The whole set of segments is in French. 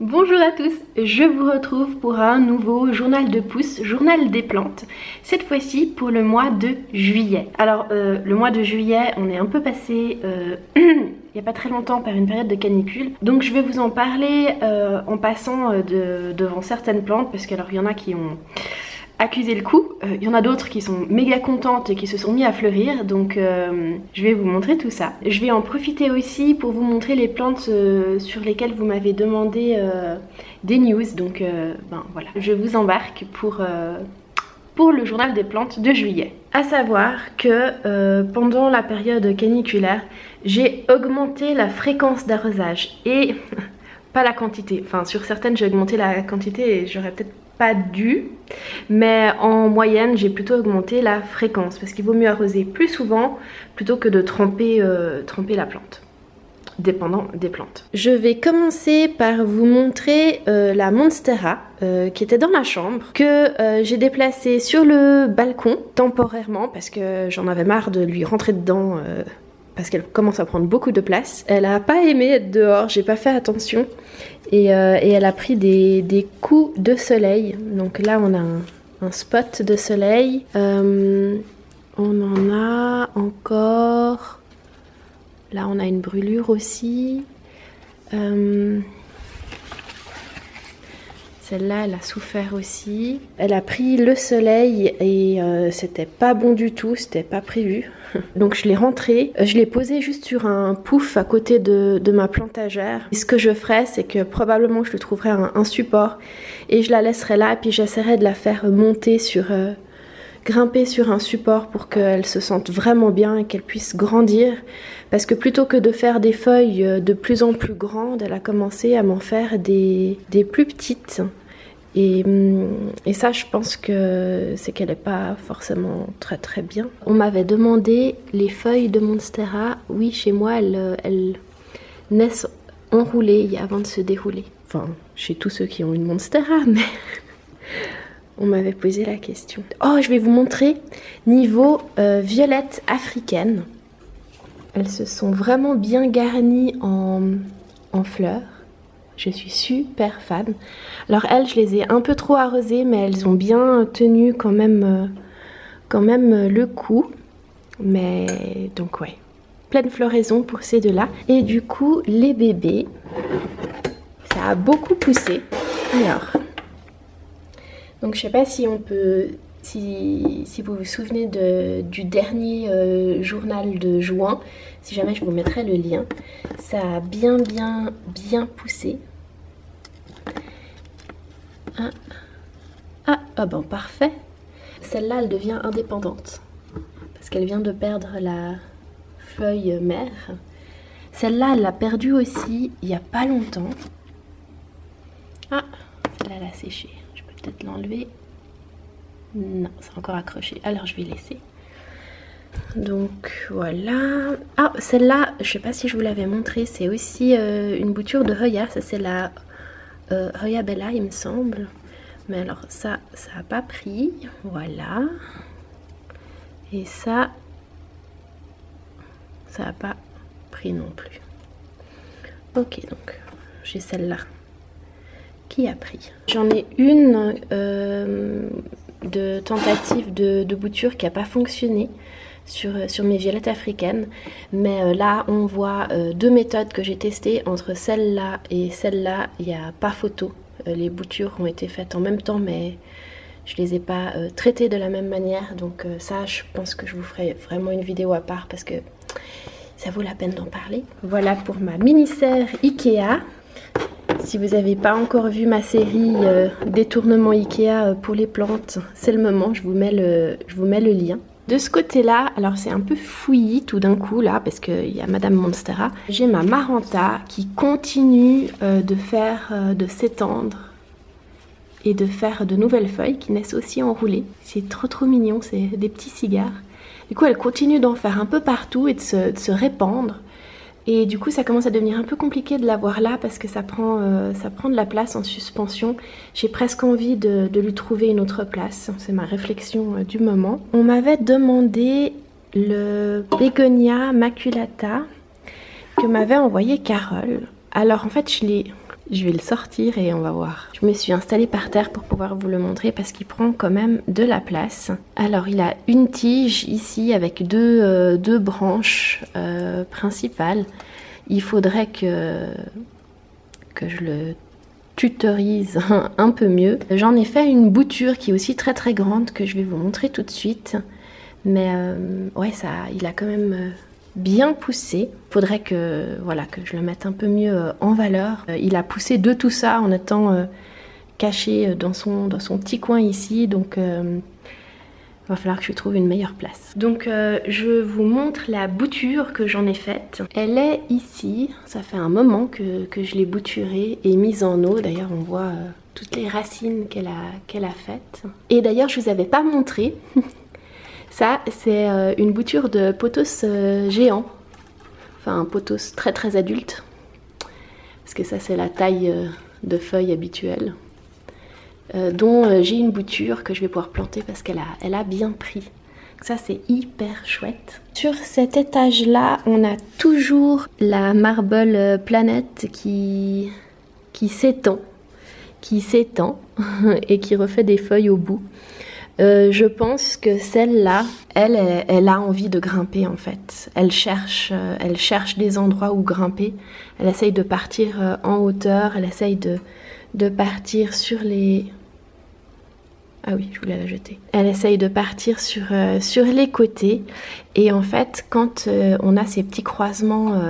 Bonjour à tous, je vous retrouve pour un nouveau journal de pouce, journal des plantes, cette fois-ci pour le mois de juillet. Alors le mois de juillet, on est un peu passé il n'y a pas très longtemps par une période de canicule, donc je vais vous en parler en passant devant certaines plantes, parce qu'il y en a qui ont accusé le coup, il y en a d'autres qui sont méga contentes et qui se sont mis à fleurir, donc je vais vous montrer tout ça. Je vais en profiter aussi pour vous montrer les plantes sur lesquelles vous m'avez demandé des news, donc voilà, je vous embarque pour le journal des plantes de juillet. À savoir que pendant la période caniculaire, j'ai augmenté la fréquence d'arrosage et pas la quantité. Enfin, sur certaines, j'ai augmenté la quantité et j'aurais peut-être pas dû, mais en moyenne j'ai plutôt augmenté la fréquence parce qu'il vaut mieux arroser plus souvent plutôt que de tremper la plante, dépendant des plantes. Je vais commencer par vous montrer la Monstera qui était dans ma chambre, que j'ai déplacée sur le balcon temporairement parce que j'en avais marre de lui rentrer dedans parce qu'elle commence à prendre beaucoup de place. Elle a pas aimé être dehors, j'ai pas fait attention. Et elle a pris des coups de soleil. Donc là on a un spot de soleil. On en a encore. Là on a une brûlure aussi. Celle-là, elle a souffert aussi. Elle a pris le soleil et c'était pas bon du tout, c'était pas prévu. Donc je l'ai rentrée, je l'ai posée juste sur un pouf à côté de ma plantagère. Et ce que je ferais, c'est que probablement je lui trouverais un support et je la laisserai là et puis j'essaierai de la faire monter grimper sur un support pour qu'elle se sente vraiment bien et qu'elle puisse grandir. Parce que plutôt que de faire des feuilles de plus en plus grandes, elle a commencé à m'en faire des plus petites. Et ça, je pense que c'est qu'elle n'est pas forcément très très bien. On m'avait demandé les feuilles de Monstera. Oui, chez moi, elles naissent enroulées avant de se dérouler. Enfin, chez tous ceux qui ont une Monstera, mais on m'avait posé la question. Oh, je vais vous montrer niveau violette africaine. Elles se sont vraiment bien garnies en fleurs. Je suis super fan. Alors elles, je les ai un peu trop arrosées, mais elles ont bien tenu quand même le coup. Mais donc ouais, pleine floraison pour ces deux-là. Et du coup, les bébés, ça a beaucoup poussé. Alors, donc je sais pas si on peut, si vous vous souvenez du dernier journal de juin, si jamais je vous mettrai le lien. Ça a bien poussé. Ah bon, parfait. Celle-là, elle devient indépendante parce qu'elle vient de perdre la feuille mère. Celle-là, elle l'a perdue aussi il n'y a pas longtemps. Ah, celle-là, elle a séché. Je peux peut-être l'enlever. Non, c'est encore accroché. Alors, je vais laisser. Donc voilà. Ah, celle-là, je sais pas si je vous l'avais montré, c'est aussi une bouture de Hoya. Ça, c'est la Hoya Bella, il me semble. Mais alors ça a pas pris. Voilà. Et ça a pas pris non plus. Ok, donc j'ai celle-là qui a pris. J'en ai une de tentative de bouture qui n'a pas fonctionné sur mes violettes africaines, mais là on voit deux méthodes que j'ai testées. Entre celle-là et celle-là, il n'y a pas photo. Les boutures ont été faites en même temps, mais je les ai pas traitées de la même manière, donc ça, je pense que je vous ferai vraiment une vidéo à part parce que ça vaut la peine d'en parler. Voilà pour ma mini-serre Ikea. Si vous n'avez pas encore vu ma série détournement Ikea pour les plantes, c'est le moment, je vous mets le lien. De ce côté-là, alors c'est un peu fouillis tout d'un coup là, parce qu'il y a Madame Monstera. J'ai ma Maranta qui continue de s'étendre et de faire de nouvelles feuilles qui naissent aussi enroulées. C'est trop mignon, c'est des petits cigares. Du coup, elle continue d'en faire un peu partout et de se répandre. Et du coup, ça commence à devenir un peu compliqué de la voir là parce que ça prend de la place en suspension. J'ai presque envie de lui trouver une autre place. C'est ma réflexion du moment. On m'avait demandé le Bégonia maculata que m'avait envoyé Carole. Alors en fait, je l'ai Je vais le sortir et on va voir. Je me suis installée par terre pour pouvoir vous le montrer parce qu'il prend quand même de la place. Alors il a une tige ici avec deux branches principales. Il faudrait que je le tutorise un peu mieux. J'en ai fait une bouture qui est aussi très très grande que je vais vous montrer tout de suite. Mais ouais, il a quand même bien poussé. Faudrait que je le mette un peu mieux en valeur. Il a poussé de tout ça en étant caché dans son petit coin ici, donc va falloir que je trouve une meilleure place. Donc je vous montre la bouture que j'en ai faite. Elle est ici, ça fait un moment que je l'ai bouturée et mise en eau. D'ailleurs on voit toutes les racines qu'elle a faites. Et d'ailleurs je vous avais pas montré. Ça, c'est une bouture de pothos géant. Enfin, un pothos très très adulte. Parce que ça, c'est la taille de feuille habituelle. Dont j'ai une bouture que je vais pouvoir planter parce qu'elle a bien pris. Ça, c'est hyper chouette. Sur cet étage-là, on a toujours la Marble Planète qui s'étend. Et qui refait des feuilles au bout. Je pense que celle-là, elle a envie de grimper en fait. Elle cherche des endroits où grimper. Elle essaye de partir en hauteur. Elle essaye de partir sur les... Ah oui, je voulais la jeter. Elle essaye de partir sur les côtés. Et en fait, quand on a ces petits croisements,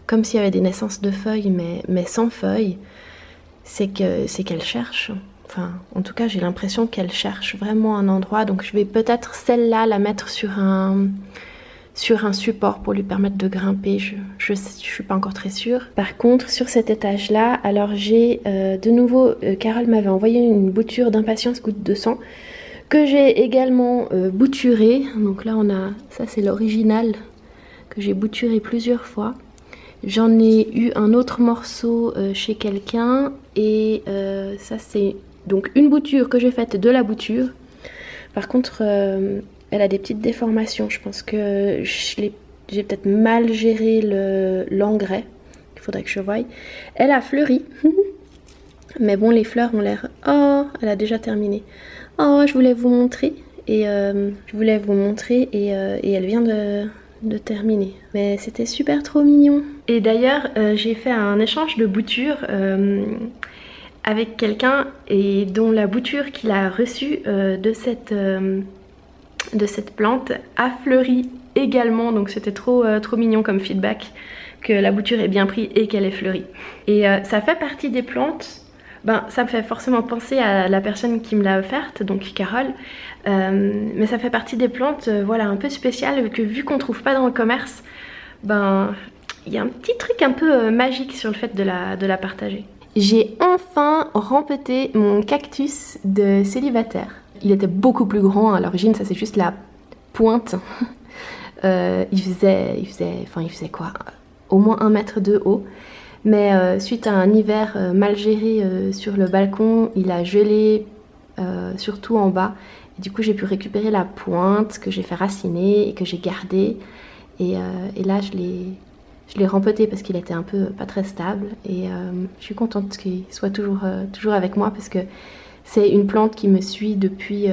comme s'il y avait des naissances de feuilles, mais sans feuilles, c'est qu'elle cherche. Enfin, en tout cas, j'ai l'impression qu'elle cherche vraiment un endroit. Donc, je vais peut-être celle-là la mettre sur un support pour lui permettre de grimper. Je suis pas encore très sûre. Par contre, sur cet étage-là, alors j'ai de nouveau, Carole m'avait envoyé une bouture d'impatience goutte de sang que j'ai également bouturée. Donc là, on a, ça c'est l'original que j'ai bouturé plusieurs fois. J'en ai eu un autre morceau chez quelqu'un et ça c'est donc une bouture que j'ai faite de la bouture. Par contre, elle a des petites déformations. Je pense que j'ai peut-être mal géré l'engrais. Il faudrait que je voie. Elle a fleuri. Mais bon, les fleurs ont l'air... Oh, elle a déjà terminé. Oh, je voulais vous montrer. Et elle vient de terminer. Mais c'était super trop mignon. Et d'ailleurs, j'ai fait un échange de boutures avec quelqu'un et dont la bouture qu'il a reçue de cette plante a fleuri également. Donc c'était trop mignon comme feedback que la bouture ait bien pris et qu'elle ait fleuri. Et ça fait partie des plantes... ça me fait forcément penser à la personne qui me l'a offerte, donc Carole. Mais ça fait partie des plantes un peu spéciales que vu qu'on ne trouve pas dans le commerce, il y a un petit truc un peu magique sur le fait de la partager. J'ai enfin rempeté mon cactus de célibataire. Il était beaucoup plus grand à l'origine, ça c'est juste la pointe. Il faisait quoi? Au moins 1 mètre de haut. Mais suite à un hiver mal géré sur le balcon, il a gelé surtout en bas. Et du coup, j'ai pu récupérer la pointe que j'ai fait raciner et que j'ai gardée. Et là, je l'ai rempoté parce qu'il était un peu pas très stable. Et je suis contente qu'il soit toujours avec moi parce que c'est une plante qui me suit depuis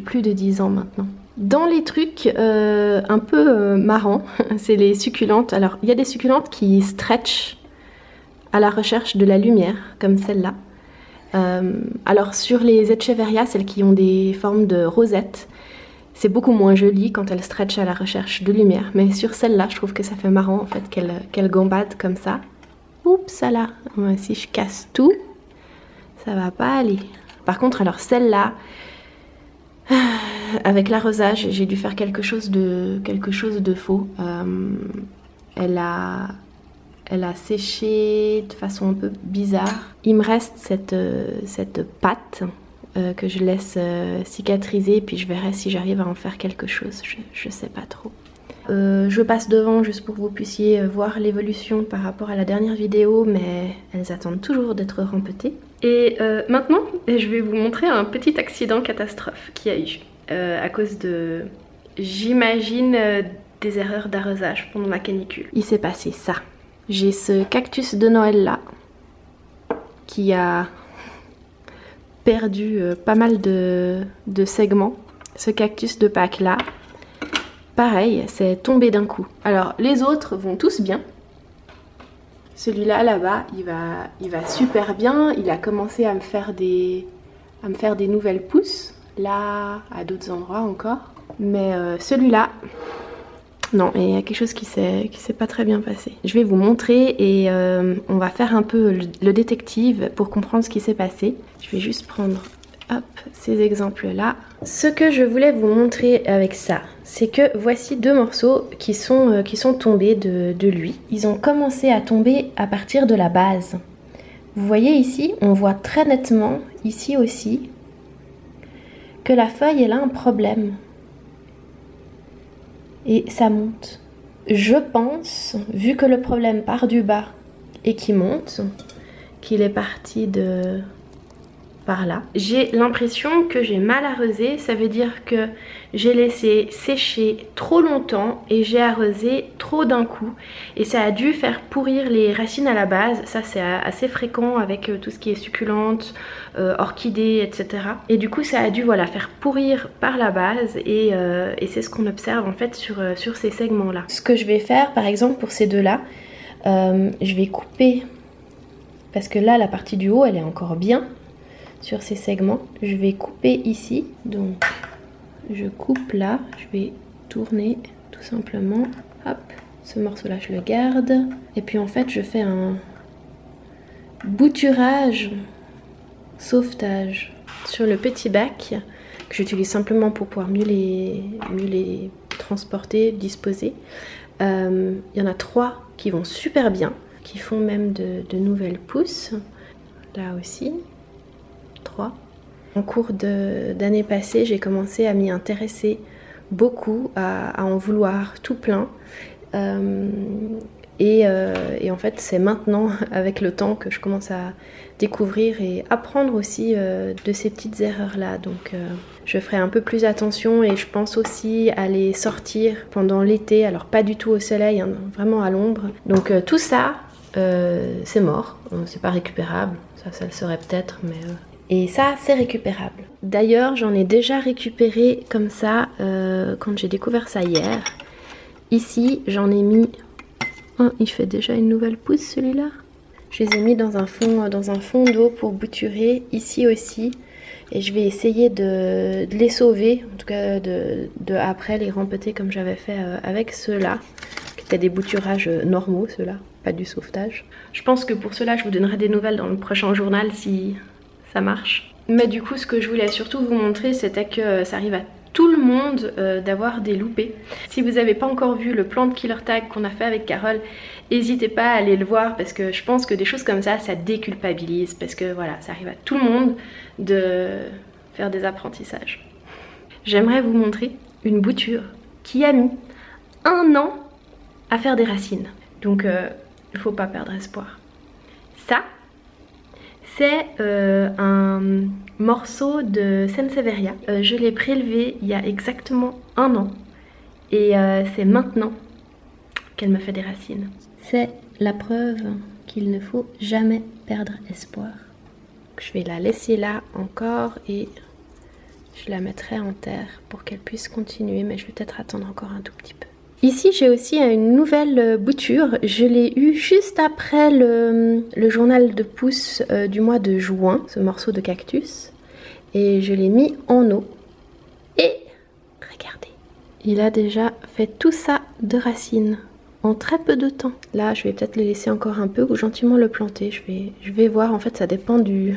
plus de 10 ans maintenant. Dans les trucs un peu marrants, c'est les succulentes. Alors, il y a des succulentes qui stretchent à la recherche de la lumière, comme celle-là. Alors sur les Echeveria, celles qui ont des formes de rosettes, c'est beaucoup moins joli quand elles stretchent à la recherche de lumière. Mais sur celle-là, je trouve que ça fait marrant en fait qu'elle gambade comme ça. Oups, là, si je casse tout, ça va pas aller. Par contre, alors celle-là, avec l'arrosage, j'ai dû faire quelque chose de faux. Elle a séché de façon un peu bizarre. Il me reste cette pâte que je laisse cicatriser, puis je verrai si j'arrive à en faire quelque chose, je sais pas trop. Je passe devant juste pour que vous puissiez voir l'évolution par rapport à la dernière vidéo, mais elles attendent toujours d'être rempetées. Et maintenant, je vais vous montrer un petit accident catastrophe qu'il y a eu à cause de, j'imagine, des erreurs d'arrosage pendant la canicule. Il s'est passé ça. J'ai ce cactus de Noël là, qui a perdu pas mal de segments. Ce cactus de Pâques là, pareil, c'est tombé d'un coup. Alors les autres vont tous bien. Celui-là là-bas, il va super bien. Il a commencé à me faire des nouvelles pousses. Là, à d'autres endroits encore. Mais celui-là, non, il y a quelque chose qui s'est pas très bien passé. Je vais vous montrer et on va faire un peu le détective pour comprendre ce qui s'est passé. Je vais juste prendre hop, ces exemples-là. Ce que je voulais vous montrer avec ça, c'est que voici deux morceaux qui sont tombés de lui. Ils ont commencé à tomber à partir de la base. Vous voyez ici, on voit très nettement, ici aussi, que la feuille, elle a un problème. Et ça monte. Je pense, vu que le problème part du bas et qu'il monte, qu'il est parti de par là. J'ai l'impression que j'ai mal arrosé, ça veut dire que j'ai laissé sécher trop longtemps et j'ai arrosé trop d'un coup. Et ça a dû faire pourrir les racines à la base, ça c'est assez fréquent avec tout ce qui est succulente, orchidées, etc. Et du coup ça a dû voilà, faire pourrir par la base et c'est ce qu'on observe en fait sur ces segments-là. Ce que je vais faire par exemple pour ces deux-là, je vais couper, parce que là la partie du haut elle est encore bien, sur ces segments, je vais couper ici, donc je coupe là, je vais tourner tout simplement, hop, ce morceau là je le garde, et puis en fait je fais un bouturage, sauvetage sur le petit bac, que j'utilise simplement pour pouvoir mieux les transporter, disposer. Il y en a 3 qui vont super bien, qui font même de nouvelles pousses, là aussi. En cours d'année passée, j'ai commencé à m'y intéresser beaucoup, à en vouloir tout plein. Et en fait, c'est maintenant, avec le temps, que je commence à découvrir et apprendre aussi de ces petites erreurs-là. Donc, je ferai un peu plus attention et je pense aussi à les sortir pendant l'été. Alors, pas du tout au soleil, hein, vraiment à l'ombre. Donc, tout ça, c'est mort. C'est pas récupérable. Ça le serait peut-être, mais... Et ça, c'est récupérable. D'ailleurs, j'en ai déjà récupéré comme ça quand j'ai découvert ça hier. Ici, j'en ai mis... Oh, il fait déjà une nouvelle pousse celui-là. Je les ai mis dans un fond d'eau pour bouturer. Ici aussi. Et je vais essayer de les sauver. En tout cas, de après les rempeter comme j'avais fait avec ceux-là. Qui étaient des bouturages normaux, ceux-là. Pas du sauvetage. Je pense que pour ceux-là, je vous donnerai des nouvelles dans le prochain journal si... ça marche. Mais du coup ce que je voulais surtout vous montrer, c'était que ça arrive à tout le monde d'avoir des loupés. Si vous n'avez pas encore vu le plan de Killer Tag qu'on a fait avec Carole, n'hésitez pas à aller le voir parce que je pense que des choses comme ça déculpabilise, parce que voilà, ça arrive à tout le monde de faire des apprentissages. J'aimerais vous montrer une bouture qui a mis 1 an à faire des racines. Donc il ne faut pas perdre espoir. Ça, c'est un morceau de Sansevieria. Je l'ai prélevé il y a exactement 1 an. Et c'est maintenant qu'elle me fait des racines. C'est la preuve qu'il ne faut jamais perdre espoir. Je vais la laisser là encore et je la mettrai en terre pour qu'elle puisse continuer. Mais je vais peut-être attendre encore un tout petit peu. Ici, j'ai aussi une nouvelle bouture. Je l'ai eue juste après le journal de pousse du mois de juin, ce morceau de cactus. Et je l'ai mis en eau. Et regardez, il a déjà fait tout ça de racines en très peu de temps. Là, je vais peut-être le laisser encore un peu ou gentiment le planter. Je vais voir, en fait, ça dépend de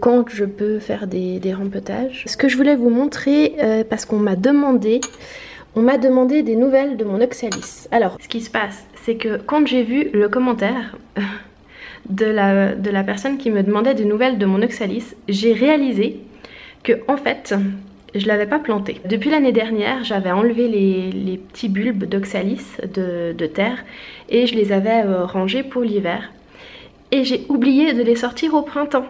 quand je peux faire des rempetages. Ce que je voulais vous montrer, parce qu'on m'a demandé... On m'a demandé des nouvelles de mon Oxalis. Alors, ce qui se passe, c'est que quand j'ai vu le commentaire de la personne qui me demandait des nouvelles de mon Oxalis, j'ai réalisé que, en fait, je ne l'avais pas planté. Depuis l'année dernière, j'avais enlevé les petits bulbes d'Oxalis de terre et je les avais rangés pour l'hiver. Et j'ai oublié de les sortir au printemps.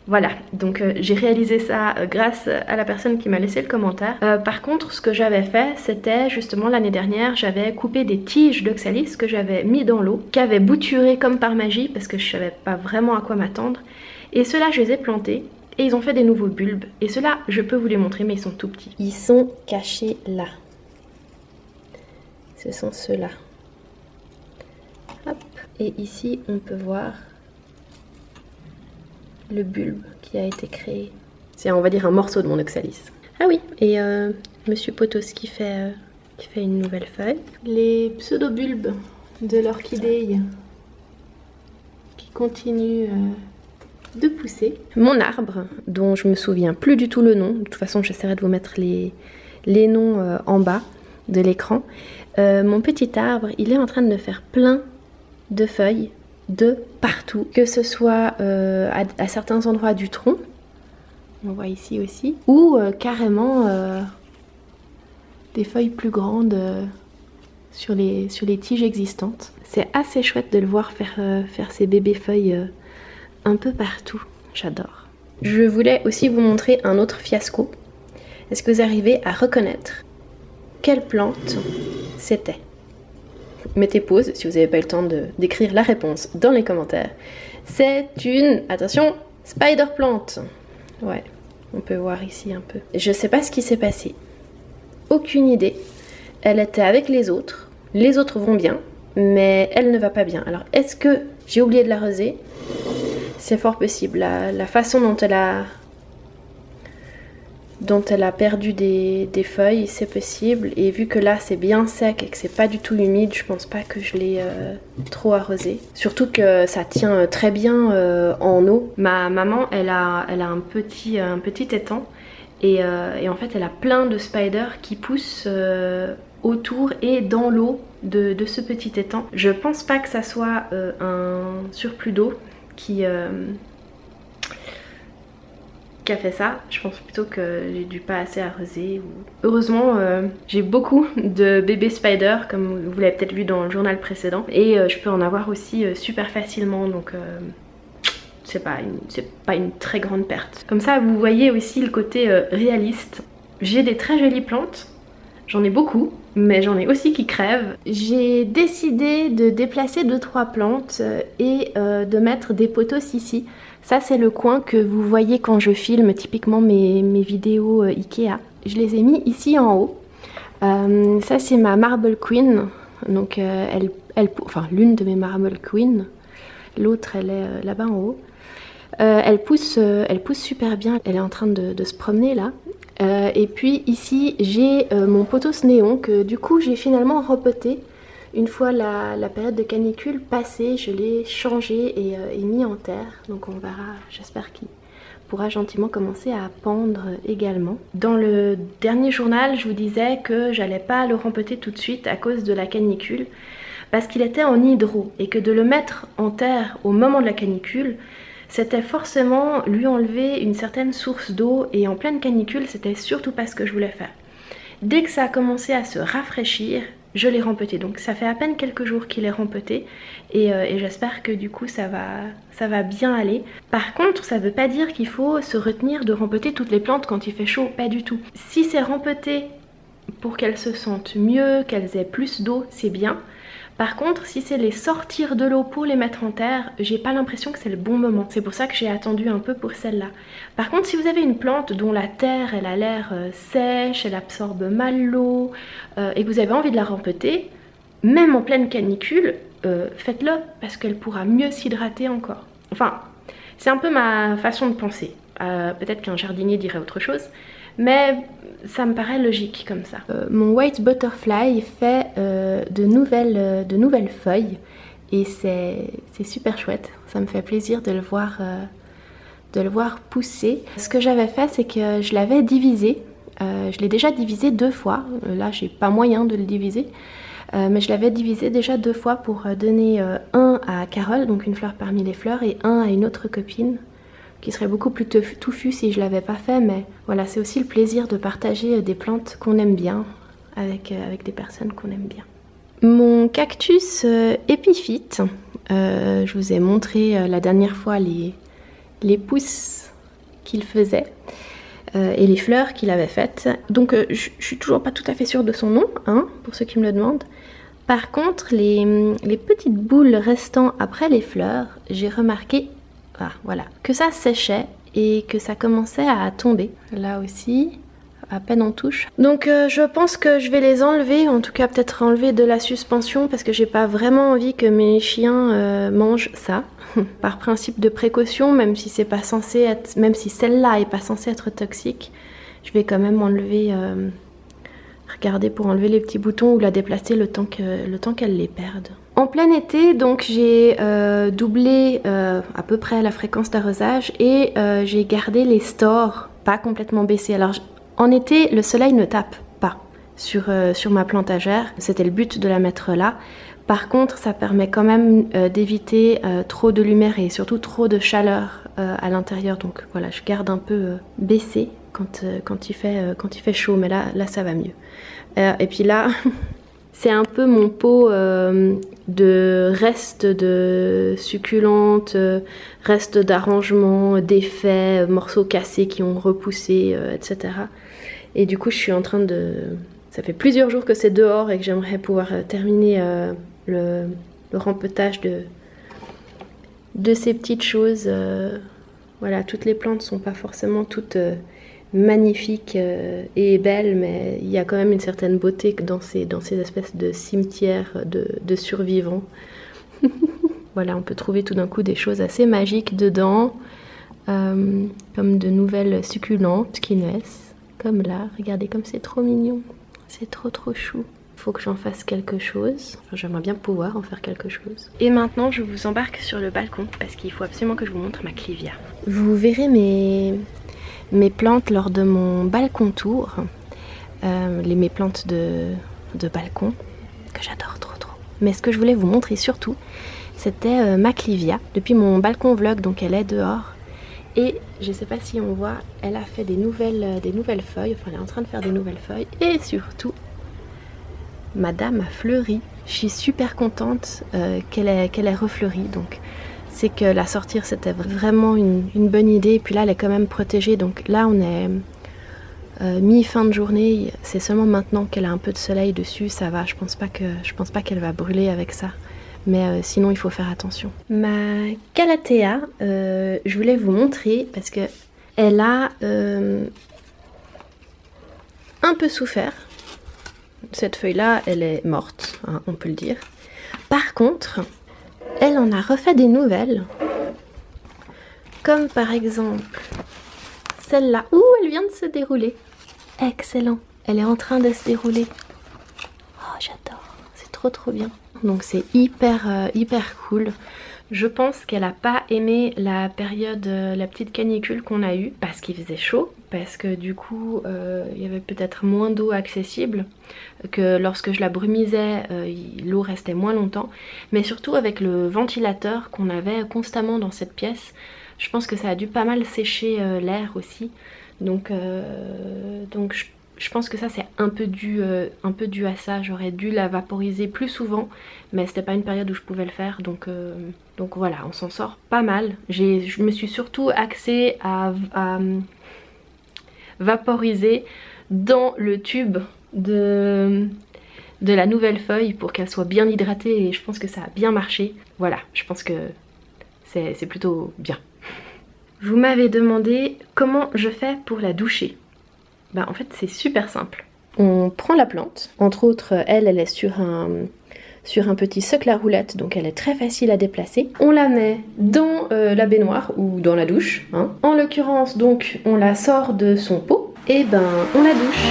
Voilà, donc j'ai réalisé ça grâce à la personne qui m'a laissé le commentaire. Par contre, ce que j'avais fait, c'était justement l'année dernière, j'avais coupé des tiges d'oxalis que j'avais mis dans l'eau, qui avaient bouturé comme par magie, parce que je savais pas vraiment à quoi m'attendre. Et ceux-là, je les ai plantés, et ils ont fait des nouveaux bulbes. Et ceux-là, je peux vous les montrer, mais ils sont tout petits. Ils sont cachés là. Ce sont ceux-là. Hop. Et ici, on peut voir le bulbe qui a été créé. C'est, on va dire, un morceau de mon oxalis. Ah oui, et Monsieur Potos qui fait une nouvelle feuille. Les pseudo-bulbes de l'orchidée qui continuent de pousser. Mon arbre, dont je me souviens plus du tout le nom, de toute façon j'essaierai de vous mettre les noms en bas de l'écran. Mon petit arbre, il est en train de faire plein de feuilles de partout, que ce soit à certains endroits du tronc, on voit ici aussi, ou carrément des feuilles plus grandes sur les tiges existantes. C'est assez chouette de le voir faire ses bébés feuilles un peu partout, j'adore. Je voulais aussi vous montrer un autre fiasco. Est-ce que vous arrivez à reconnaître quelle plante c'était? Mettez pause si vous n'avez pas eu le temps d'écrire la réponse dans les commentaires. C'est une, attention, spider plant. Ouais, on peut voir ici un peu. Je sais pas ce qui s'est passé. Aucune idée. Elle était avec les autres vont bien, mais elle ne va pas bien. Alors, est-ce que j'ai oublié de l'arroser? C'est fort possible. La façon dont elle a perdu des feuilles, c'est possible. Et vu que là c'est bien sec et que c'est pas du tout humide, je pense pas que je l'ai trop arrosé. Surtout que ça tient très bien en eau. Ma maman, elle a un petit étang et en fait elle a plein de spiders qui poussent autour et dans l'eau de ce petit étang. Je pense pas que ça soit un surplus d'eau qui a fait ça. Je pense plutôt que j'ai dû pas assez arroser. Heureusement, j'ai beaucoup de bébés spiders, comme vous l'avez peut-être vu dans le journal précédent, et je peux en avoir aussi super facilement, donc c'est pas une très grande perte. Comme ça, vous voyez aussi le côté réaliste. J'ai des très jolies plantes, j'en ai beaucoup, mais j'en ai aussi qui crèvent. J'ai décidé de déplacer 2-3 plantes et de mettre des potos ici. Ça c'est le coin que vous voyez quand je filme typiquement mes vidéos Ikea. Je les ai mis ici en haut. Ça c'est ma Marble Queen. Donc enfin l'une de mes Marble Queen. L'autre elle est là-bas en haut. Elle pousse super bien. Elle est en train de se promener là. Et puis ici j'ai mon potos néon que du coup j'ai finalement repoté. Une fois la période de canicule passée, je l'ai changé et mis en terre. Donc on verra, j'espère qu'il pourra gentiment commencer à pendre également. Dans le dernier journal, je vous disais que j'allais pas le rempoter tout de suite à cause de la canicule. Parce qu'il était en hydro et que de le mettre en terre au moment de la canicule, c'était forcément lui enlever une certaine source d'eau. Et en pleine canicule, c'était surtout pas ce que je voulais faire. Dès que ça a commencé à se rafraîchir, je l'ai rempoté. Donc ça fait à peine quelques jours qu'il est rempoté et j'espère que du coup ça va bien aller. Par contre, ça veut pas dire qu'il faut se retenir de rempoter toutes les plantes quand il fait chaud, pas du tout. Si c'est rempoté pour qu'elles se sentent mieux, qu'elles aient plus d'eau, c'est bien. Par contre, si c'est les sortir de l'eau pour les mettre en terre, j'ai pas l'impression que c'est le bon moment. C'est pour ça que j'ai attendu un peu pour celle-là. Par contre, si vous avez une plante dont la terre elle a l'air sèche, elle absorbe mal l'eau et que vous avez envie de la rempoter, même en pleine canicule, faites-le parce qu'elle pourra mieux s'hydrater encore. Enfin, c'est un peu ma façon de penser. Peut-être qu'un jardinier dirait autre chose, mais ça me paraît logique comme ça. Mon White Butterfly fait de nouvelles feuilles et c'est super chouette. Ça me fait plaisir de le voir pousser. Ce que j'avais fait, c'est que je l'avais divisé. Je l'ai déjà divisé 2 fois. Là, j'ai pas moyen de le diviser. Mais je l'avais divisé déjà 2 fois pour donner un à Carole, donc une fleur parmi les fleurs, et un à une autre copine qui serait beaucoup plus touffu si je l'avais pas fait, mais voilà, c'est aussi le plaisir de partager des plantes qu'on aime bien avec des personnes qu'on aime bien. Mon cactus épiphyte, je vous ai montré la dernière fois les pousses qu'il faisait et les fleurs qu'il avait faites. Donc je suis toujours pas tout à fait sûre de son nom, hein, pour ceux qui me le demandent. Par contre, les petites boules restant après les fleurs, j'ai remarqué voilà, que ça séchait et que ça commençait à tomber. Là aussi, à peine en touche. Donc je pense que je vais les enlever, en tout cas peut-être enlever de la suspension parce que j'ai pas vraiment envie que mes chiens mangent ça. Par principe de précaution, même si c'est pas censé être, même si celle-là est pas censée être toxique, je vais quand même enlever, regarder pour enlever les petits boutons ou la déplacer le temps qu'elle les perde. En plein été, donc j'ai doublé à peu près la fréquence d'arrosage et j'ai gardé les stores pas complètement baissés. Alors en été, le soleil ne tape pas sur ma plantagère, c'était le but de la mettre là. Par contre, ça permet quand même d'éviter trop de lumière et surtout trop de chaleur à l'intérieur. Donc voilà, je garde un peu baissé quand il fait chaud, mais là ça va mieux. Et puis là, c'est un peu mon pot de restes de succulentes, restes d'arrangement, d'effets, morceaux cassés qui ont repoussé, etc. Et du coup, je suis en train de... Ça fait plusieurs jours que c'est dehors et que j'aimerais pouvoir terminer le rempetage de ces petites choses. Voilà, toutes les plantes sont pas forcément toutes magnifiques et belles, mais il y a quand même une certaine beauté dans ces espèces de cimetières de survivants. Voilà, on peut trouver tout d'un coup des choses assez magiques dedans, comme de nouvelles succulentes qui naissent, comme là. Regardez comme c'est trop mignon, c'est trop chou. Faut que j'en fasse quelque chose. Enfin, j'aimerais bien pouvoir en faire quelque chose. Et maintenant, je vous embarque sur le balcon parce qu'il faut absolument que je vous montre ma clivia. Vous verrez mes plantes lors de mon balcon tour. Mes plantes de balcon que j'adore trop. Mais ce que je voulais vous montrer surtout, c'était ma clivia. Depuis mon balcon vlog, donc elle est dehors. Et je sais pas si on voit, elle a fait des nouvelles feuilles. Enfin, elle est en train de faire des nouvelles feuilles. Et surtout, Madame a fleuri. Je suis super contente qu'elle ait refleuri. Donc c'est que la sortir c'était vraiment une bonne idée. Et puis là elle est quand même protégée. Donc là on est mi-fin de journée. C'est seulement maintenant qu'elle a un peu de soleil dessus. Ça va, je pense pas qu'elle va brûler avec ça. Mais sinon il faut faire attention. Ma calathea, je voulais vous montrer parce que elle a un peu souffert. Cette feuille-là, elle est morte, hein, on peut le dire. Par contre, elle en a refait des nouvelles. Comme par exemple celle-là. Ouh, elle vient de se dérouler. Excellent. Elle est en train de se dérouler. Oh, j'adore. C'est trop bien. Donc c'est hyper cool. Je pense qu'elle n'a pas aimé la période, la petite canicule qu'on a eue parce qu'il faisait chaud, parce que du coup il y avait peut-être moins d'eau accessible, que lorsque je la brumisais l'eau restait moins longtemps, mais surtout avec le ventilateur qu'on avait constamment dans cette pièce, je pense que ça a dû pas mal sécher l'air aussi, donc je pense que ça c'est un peu dû à ça. J'aurais dû la vaporiser plus souvent, mais c'était pas une période où je pouvais le faire, donc voilà, on s'en sort pas mal. Je me suis surtout axée à vaporiser dans le tube de la nouvelle feuille pour qu'elle soit bien hydratée, et je pense que ça a bien marché. Voilà, je pense que c'est plutôt bien. Vous m'avez demandé comment je fais pour la doucher. Bah en fait c'est super simple. On prend la plante, entre autres elle est sur un petit socle à roulettes, donc elle est très facile à déplacer. On la met dans la baignoire ou dans la douche, hein. En l'occurrence donc on la sort de son pot et ben on la douche.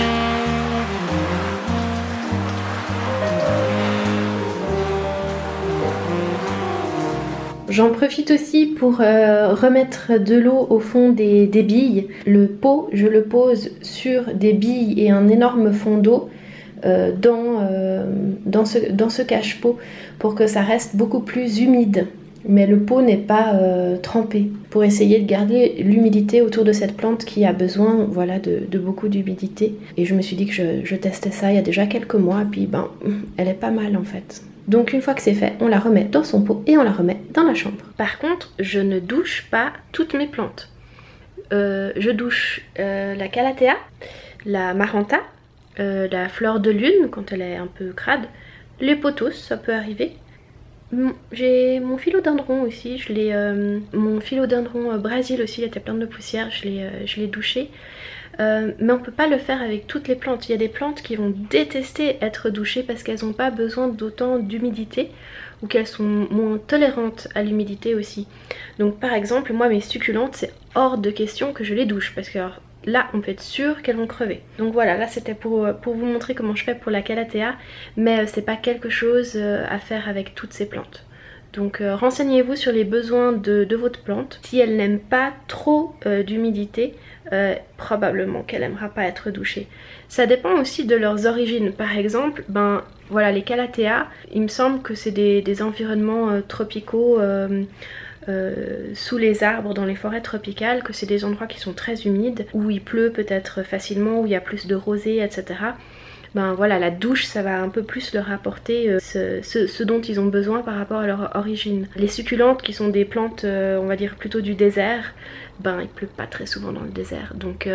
J'en profite aussi pour remettre de l'eau au fond des billes. Le pot, je le pose sur des billes et un énorme fond d'eau dans ce cache-pot pour que ça reste beaucoup plus humide. Mais le pot n'est pas trempé, pour essayer de garder l'humidité autour de cette plante qui a besoin, voilà, de beaucoup d'humidité. Et je me suis dit que je testais ça il y a déjà quelques mois, et puis ben, elle est pas mal en fait. Donc une fois que c'est fait, on la remet dans son pot et on la remet dans la chambre. Par contre, je ne douche pas toutes mes plantes. je douche la calathea, la maranta, la fleur de lune quand elle est un peu crade, les pothos, ça peut arriver. J'ai mon philodendron aussi, mon philodendron Brésil aussi, il était plein de poussière, je l'ai douché. Mais on peut pas le faire avec toutes les plantes. Il y a des plantes qui vont détester être douchées parce qu'elles n'ont pas besoin d'autant d'humidité ou qu'elles sont moins tolérantes à l'humidité aussi. Donc par exemple, moi mes succulentes, c'est hors de question que je les douche parce que alors, là on peut être sûr qu'elles vont crever. Donc voilà, là c'était pour vous montrer comment je fais pour la calathea, mais c'est pas quelque chose à faire avec toutes ces plantes. Donc renseignez-vous sur les besoins de votre plante. Si elle n'aime pas trop d'humidité, probablement qu'elle n'aimera pas être douchée. Ça dépend aussi de leurs origines. Par exemple, ben voilà, les calatheas, il me semble que c'est des environnements tropicaux sous les arbres dans les forêts tropicales, que c'est des endroits qui sont très humides, où il pleut peut-être facilement, où il y a plus de rosée, etc. Ben voilà, la douche ça va un peu plus leur apporter ce dont ils ont besoin par rapport à leur origine. Les succulentes qui sont des plantes on va dire plutôt du désert, ben il pleut pas très souvent dans le désert, donc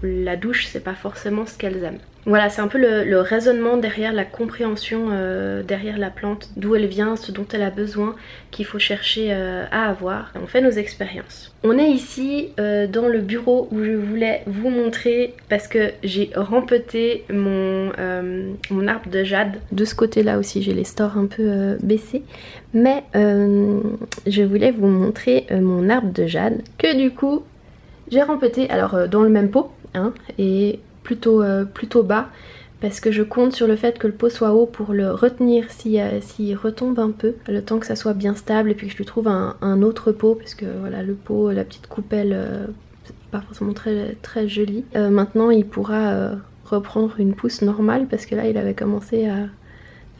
la douche c'est pas forcément ce qu'elles aiment. Voilà, c'est un peu le raisonnement derrière la compréhension derrière la plante, d'où elle vient, ce dont elle a besoin, qu'il faut chercher à avoir. On fait nos expériences. On est ici dans le bureau où je voulais vous montrer parce que j'ai rempoté mon arbre de jade. De ce côté-là aussi, j'ai les stores un peu baissés. Mais je voulais vous montrer mon arbre de jade que du coup j'ai rempoté alors dans le même pot hein, et plutôt bas parce que je compte sur le fait que le pot soit haut pour le retenir s'il retombe un peu, le temps que ça soit bien stable et puis que je lui trouve un autre pot parce que voilà le pot, la petite coupelle c'est pas forcément très joli. Maintenant il pourra reprendre une pousse normale parce que là il avait commencé à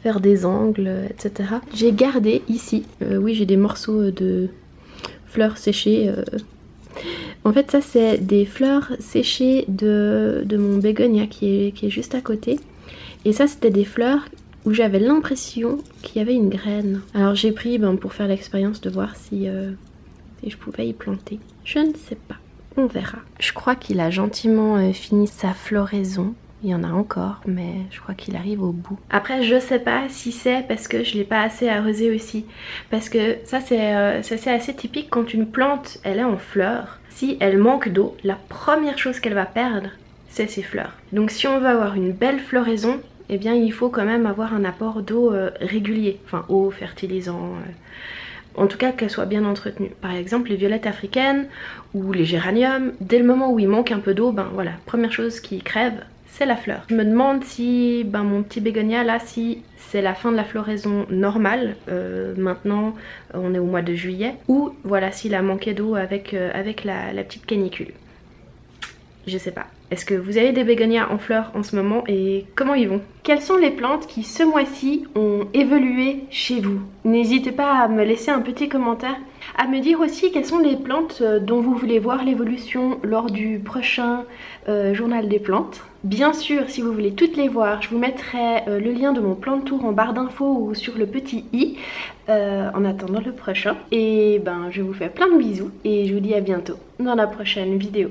faire des angles etc. J'ai gardé ici, oui j'ai des morceaux de fleurs séchées. En fait ça c'est des fleurs séchées de mon bégonia qui est juste à côté. Et ça c'était des fleurs où j'avais l'impression qu'il y avait une graine. Alors j'ai pris pour faire l'expérience de voir si je pouvais y planter. Je ne sais pas, on verra. Je crois qu'il a gentiment fini sa floraison. Il y en a encore, mais je crois qu'il arrive au bout. Après, je sais pas si c'est parce que je l'ai pas assez arrosé aussi. Parce que ça, c'est assez typique quand une plante, elle est en fleurs. Si elle manque d'eau, la première chose qu'elle va perdre, c'est ses fleurs. Donc si on veut avoir une belle floraison, eh bien il faut quand même avoir un apport d'eau régulier. Enfin, eau, fertilisant... En tout cas qu'elle soit bien entretenue. Par exemple les violettes africaines ou les géraniums, dès le moment où il manque un peu d'eau, voilà, première chose qui crève, c'est la fleur. Je me demande si mon petit bégonia là, si c'est la fin de la floraison normale, maintenant on est au mois de juillet, ou voilà s'il a manqué d'eau avec la petite canicule. Je sais pas. Est-ce que vous avez des bégonias en fleurs en ce moment et comment ils vont? Quelles sont les plantes qui ce mois-ci ont évolué chez vous? N'hésitez pas à me laisser un petit commentaire, à me dire aussi quelles sont les plantes dont vous voulez voir l'évolution lors du prochain journal des plantes. Bien sûr, si vous voulez toutes les voir, je vous mettrai le lien de mon plan de tour en barre d'infos ou sur le petit i en attendant le prochain. Et je vous fais plein de bisous et je vous dis à bientôt dans la prochaine vidéo.